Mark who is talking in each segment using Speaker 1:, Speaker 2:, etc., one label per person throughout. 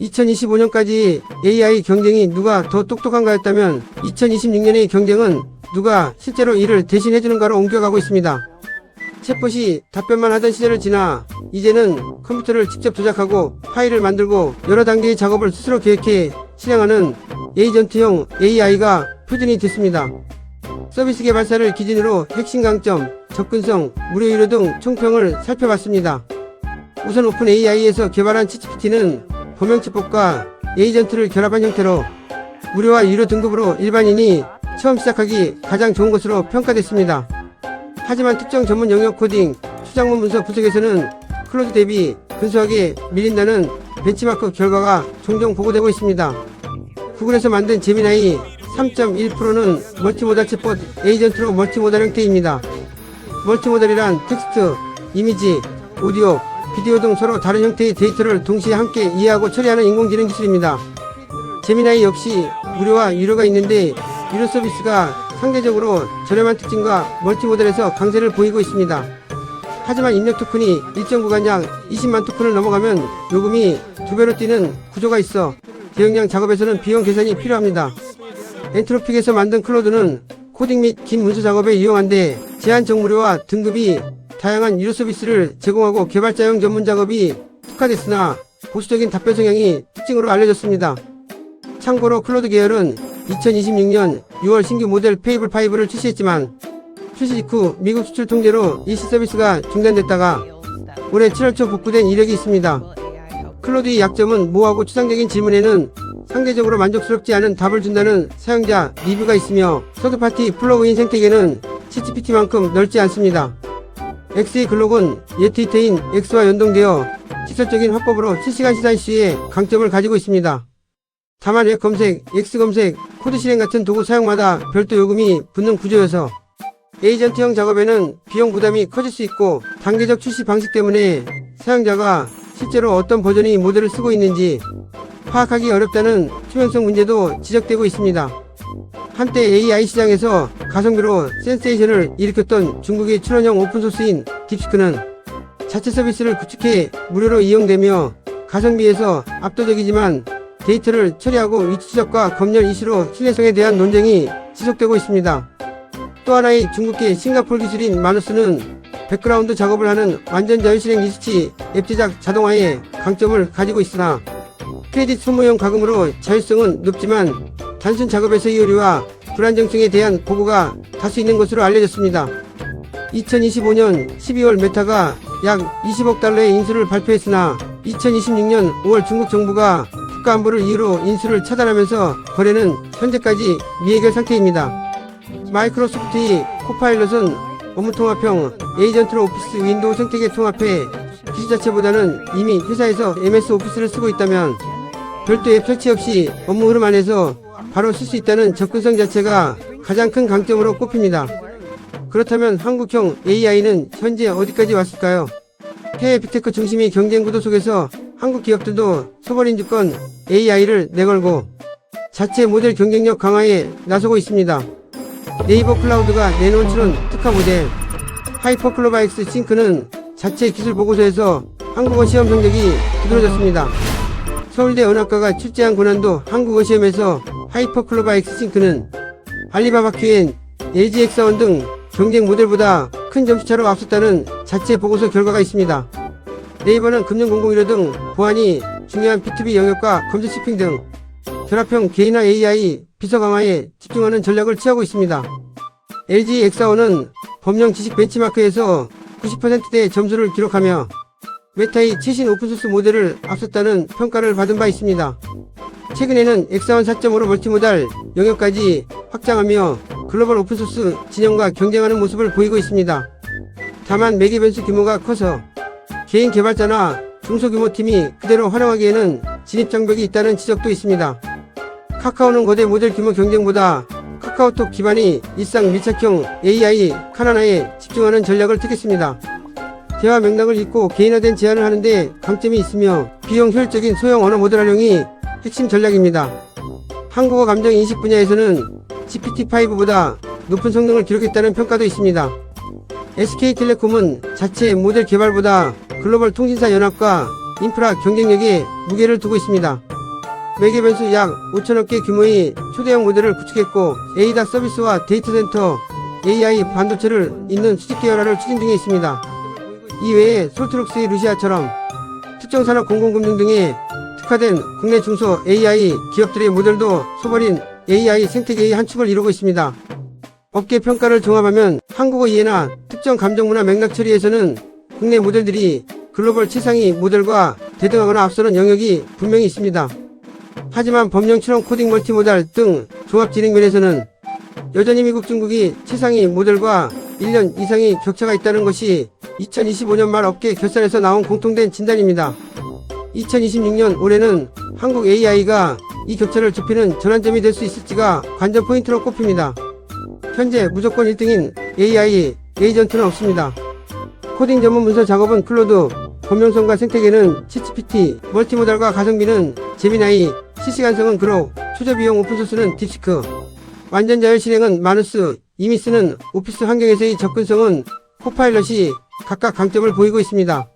Speaker 1: 2025년까지 AI 경쟁이 누가 더 똑똑한가였다면 2026년의 경쟁은 누가 실제로 이를 대신해주는가로 옮겨가고 있습니다. 챗봇이 답변만 하던 시절을 지나 이제는 컴퓨터를 직접 조작하고 파일을 만들고 여러 단계의 작업을 스스로 계획해 실행하는 에이전트형 AI가 표준이 됐습니다. 서비스 개발사를 기준으로 핵심 강점, 접근성, 무료 유료 등 총평을 살펴봤습니다. 우선 오픈 AI에서 개발한 챗GPT는 범용 챗봇과 에이전트를 결합한 형태로 무료와 유료 등급으로 일반인이 처음 시작하기 가장 좋은 것으로 평가됐습니다. 하지만 특정 전문 영역 코딩, 추장문 문서 분석에서는 클로드 대비 근소하게 밀린다는 벤치마크 결과가 종종 보고되고 있습니다. 구글에서 만든 제미나이 3.1%는 멀티모달 챗봇 에이전트로 멀티모달 형태입니다. 멀티모달이란 텍스트, 이미지, 오디오, 비디오 등 서로 다른 형태의 데이터를 동시에 함께 이해하고 처리하는 인공지능 기술입니다. 제미나이 역시 무료와 유료가 있는데 유료 서비스가 상대적으로 저렴한 특징과 멀티모달에서 강세를 보이고 있습니다. 하지만 입력 토큰이 일정 구간 약 20만 토큰을 넘어가면 요금이 2배로 뛰는 구조가 있어 대용량 작업에서는 비용 계산이 필요합니다. 엔트로픽에서 만든 클로드는 코딩 및 긴 문서 작업에 유용한데 제한적 무료와 등급이 다양한 유료 서비스를 제공하고 개발자용 전문 작업이 특화됐으나 보수적인 답변 성향이 특징으로 알려졌습니다. 참고로 클로드 계열은 2026년 6월 신규 모델 페이블5를 출시했지만 출시 직후 미국 수출 통제로 이 서비스가 중단됐다가 올해 7월 초 복구된 이력이 있습니다. 클로드의 약점은 모호하고 추상적인 질문에는 상대적으로 만족스럽지 않은 답을 준다는 사용자 리뷰가 있으며 서드파티 플러그인 생태계는 챗GPT만큼 넓지 않습니다. X의 글록은 예트 히트인 X와 연동되어 직설적인 화법으로 실시간 시사 이슈에 강점을 가지고 있습니다. 다만 웹 검색, X 검색, 코드 실행 같은 도구 사용마다 별도 요금이 붙는 구조여서 에이전트형 작업에는 비용 부담이 커질 수 있고 단계적 출시 방식 때문에 사용자가 실제로 어떤 버전의 모델을 쓰고 있는지 파악하기 어렵다는 투명성 문제도 지적되고 있습니다. 한때 AI 시장에서 가성비로 센세이션을 일으켰던 중국의 출원형 오픈소스인 딥시크는 자체 서비스를 구축해 무료로 이용되며 가성비에서 압도적이지만 데이터를 처리하고 위치 추적과 검열 이슈로 신뢰성에 대한 논쟁이 지속되고 있습니다. 또 하나의 중국계 싱가폴 기술인 마누스는 백그라운드 작업을 하는 완전 자율실행 리서치 앱 제작 자동화에 강점을 가지고 있으나 크레딧 소모형 가금으로 자율성은 높지만 단순 작업에서의 오류와 불안정성에 대한 보고가 다수 있는 것으로 알려졌습니다. 2025년 12월 메타가 약 20억 달러의 인수를 발표했으나 2026년 5월 중국 정부가 국가안보를 이유로 인수를 차단하면서 거래는 현재까지 미해결 상태입니다. 마이크로소프트의 코파일럿은 업무통합형 에이전트로 오피스 윈도우 생태계 통합해 기술 자체보다는 이미 회사에서 MS 오피스를 쓰고 있다면 별도 앱 설치 없이 업무 흐름 안에서 바로 쓸 수 있다는 접근성 자체가 가장 큰 강점으로 꼽힙니다. 그렇다면 한국형 AI는 현재 어디까지 왔을까요? 해외 빅테크 중심의 경쟁 구도 속에서 한국 기업들도 소버린 주권 AI를 내걸고 자체 모델 경쟁력 강화에 나서고 있습니다. 네이버 클라우드가 내놓은 추론 특화 모델 하이퍼클로바엑스 싱크는 자체 기술 보고서에서 한국어 시험 성적이 두드러졌습니다. 서울대 언어학과가 출제한 고난도 한국어 시험에서 하이퍼클로바엑스 싱크는 알리바바 QN, LG 엑사원 등 경쟁 모델보다 큰 점수차로 앞섰다는 자체 보고서 결과가 있습니다. 네이버는 금융공공의료 등 보안이 중요한 B2B 영역과 검색 쇼핑 등 결합형 개인화 AI 비서 강화에 집중하는 전략을 취하고 있습니다. LG 엑사원은 범용 지식 벤치마크에서 90%대의 점수를 기록하며 메타의 최신 오픈소스 모델을 앞섰다는 평가를 받은 바 있습니다. 최근에는 엑사원 4.5로 멀티모달 영역까지 확장하며 글로벌 오픈소스 진영과 경쟁하는 모습을 보이고 있습니다. 다만 매개 변수 규모가 커서 개인 개발자나 중소규모 팀이 그대로 활용하기에는 진입장벽이 있다는 지적도 있습니다. 카카오는 거대 모델 규모 경쟁보다 카카오톡 기반의 일상 밀착형 AI 카나나에 집중하는 전략을 택했습니다. 대화 맥락을 읽고 개인화된 제안을 하는데 강점이 있으며 비용 효율적인 소형 언어 모델 활용이 핵심 전략입니다. 한국어 감정 인식 분야에서는 GPT-5보다 높은 성능을 기록했다는 평가도 있습니다. SK텔레콤은 자체 모델 개발보다 글로벌 통신사 연합과 인프라 경쟁력에 무게를 두고 있습니다. 매개 변수 약 5천억 개 규모의 초대형 모델을 구축했고 ADAS 서비스와 데이터 센터, AI 반도체를 잇는 수직 계열화를 추진 중에 있습니다. 이외에 솔트록스의 루시아처럼 특정 산업 공공금융 등에 특화된 국내 중소 AI 기업들의 모델도 소버린 AI 생태계의 한 축을 이루고 있습니다. 업계 평가를 종합하면 한국어 이해나 특정 감정문화 맥락 처리에서는 국내 모델들이 글로벌 최상위 모델과 대등하거나 앞서는 영역이 분명히 있습니다. 하지만 법령처럼 코딩 멀티모달 등 종합진행 면에서는 여전히 미국 중국이 최상위 모델과 1년 이상의 격차가 있다는 것이 2025년 말 업계 결산에서 나온 공통된 진단입니다. 2026년 올해는 한국 AI가 이 격차를 좁히는 전환점이 될 수 있을지가 관전 포인트로 꼽힙니다. 현재 무조건 1등인 AI 에이전트는 없습니다. 코딩 전문 문서 작업은 클로드, 범용성과 생태계는 챗GPT, 멀티모달과 가성비는 제미나이, 실시간성은 그록, 초저비용 오픈소스는 딥시크, 완전 자율 실행은 마누스, 이미 쓰는 오피스 환경에서의 접근성은 코파일럿이 각각 강점을 보이고 있습니다.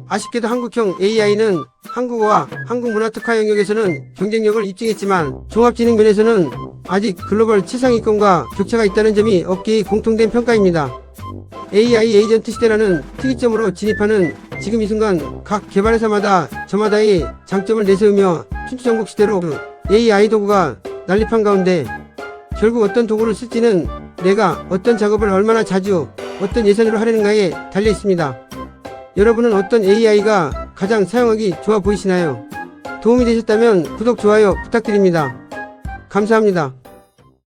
Speaker 1: 아쉽게도 한국형 AI는 한국어와 한국 문화 특화 영역에서는 경쟁력을 입증했지만 종합진행 면에서는 아직 글로벌 최상위권과 격차가 있다는 점이 업계의 공통된 평가입니다. AI 에이전트 시대라는 특이점으로 진입하는 지금 이 순간 각 개발회사마다 저마다의 장점을 내세우며 춘추전국 시대로 AI 도구가 난립한 가운데 결국 어떤 도구를 쓸지는 내가 어떤 작업을 얼마나 자주 어떤 예산으로 하려는가에 달려 있습니다. 여러분은 어떤 AI가 가장 사용하기 좋아 보이시나요? 도움이 되셨다면 구독, 좋아요 부탁드립니다. 감사합니다.